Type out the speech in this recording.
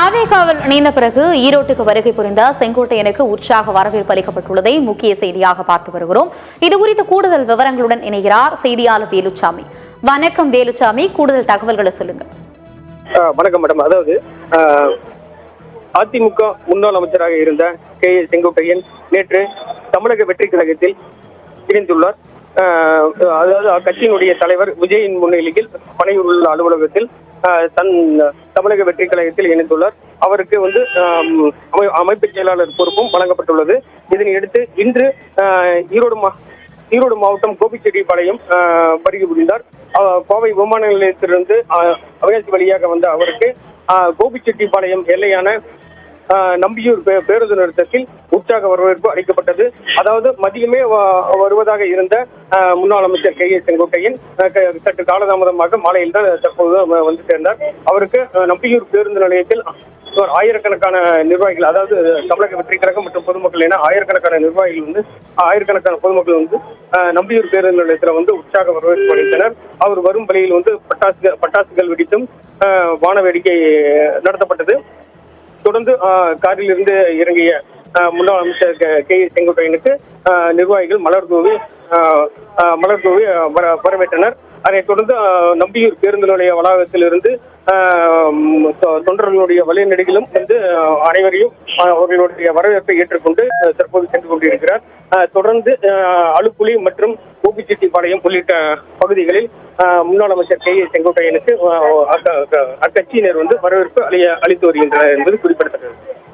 தாவேகாவில் இணைந்த பிறகு ஈரோட்டுக்கு வருகை புரிந்த செங்கோட்டையனுக்கு உற்சாக வரவேற்பு அளிக்கப்பட்டுள்ளதை முக்கிய செய்தியாக பார்த்து வருகிறோம். இதுகுறித்த கூடுதல் விவரங்களுடன் இணைகிறார் செய்தியாளர் வேலுச்சாமி. வணக்கம் வேலுச்சாமி, கூடுதல் தகவல்களை சொல்லுங்க. வணக்கம் மேடம். அதாவது அதிமுக முன்னாள் அமைச்சராக இருந்த செங்கோட்டையன் நேற்று தமிழக வெற்றி கழகத்தில் இணைந்துள்ளார். அதாவது அக்கட்சியினுடைய தலைவர் விஜயின் முன்னிலையில் பனையூர் உள்ள அலுவலகத்தில் தன் தமிழக வெற்றி கழகத்தில் இணைந்துள்ளார். அவருக்கு அமைப்பு செயலாளர் பொறுப்பும் வழங்கப்பட்டுள்ளது. இதனையடுத்து இன்று ஈரோடு மாவட்டம் கோபிச்செட்டிப்பாளையம் வருகை புரிந்தார். கோவை விமான நிலையத்திலிருந்து அவினாசி வழியாக வந்த அவருக்கு கோபிச்செட்டிப்பாளையம் எல்லையான நம்பியூர் பேருந்து நிறுத்தத்தில் உற்சாக வரவேற்பு அளிக்கப்பட்டது. அதாவது மதியமே வருவதாக இருந்த முன்னாள் அமைச்சர் செங்கோட்டையன் சற்று காலதாமதமாக மாலையில் தான் தற்போது வந்து சேர்ந்தார். அவருக்கு நம்பியூர் பேருந்து நிலையத்தில் ஆயிரக்கணக்கான நிர்வாகிகள், அதாவது தமிழக வெற்றி கழகம் மற்றும் பொதுமக்கள் என ஆயிரக்கணக்கான நிர்வாகிகள் ஆயிரக்கணக்கான பொதுமக்கள் நம்பியூர் பேருந்து நிலையத்தில் உற்சாக வரவேற்பு அளித்தனர். அவர் வரும் வழியில் பட்டாசுகள் வெடித்தும் வான வேடிக்கை நடத்தப்பட்டது. தொடர்ந்து காரில் இருந்து இறங்கிய முன்னாள் அமைச்சர் செங்கோட்டையனுக்கு நிர்வாகிகள் மலர் தூவி வரவேற்றனர். அதைத் தொடர்ந்து நம்பியூர் பேருந்து நிலைய வளாகத்தில் இருந்து தொண்டர்களுடைய வழிநெடுகிலும் அனைவரையும் அவர்களுடைய வரவேற்பை ஏற்றுக்கொண்டு தற்போது சென்று கொண்டிருக்கிறார். தொடர்ந்து அலுப்புலி மற்றும் கோபிச்செட்டிப்பாளையம் உள்ளிட்ட பகுதிகளில் முன்னாள் அமைச்சர் செங்கோட்டையனுக்கு அக்கட்சியினர் வரவேற்பு அளித்து வருகின்றனர் என்பது குறிப்பிடத்தக்கது.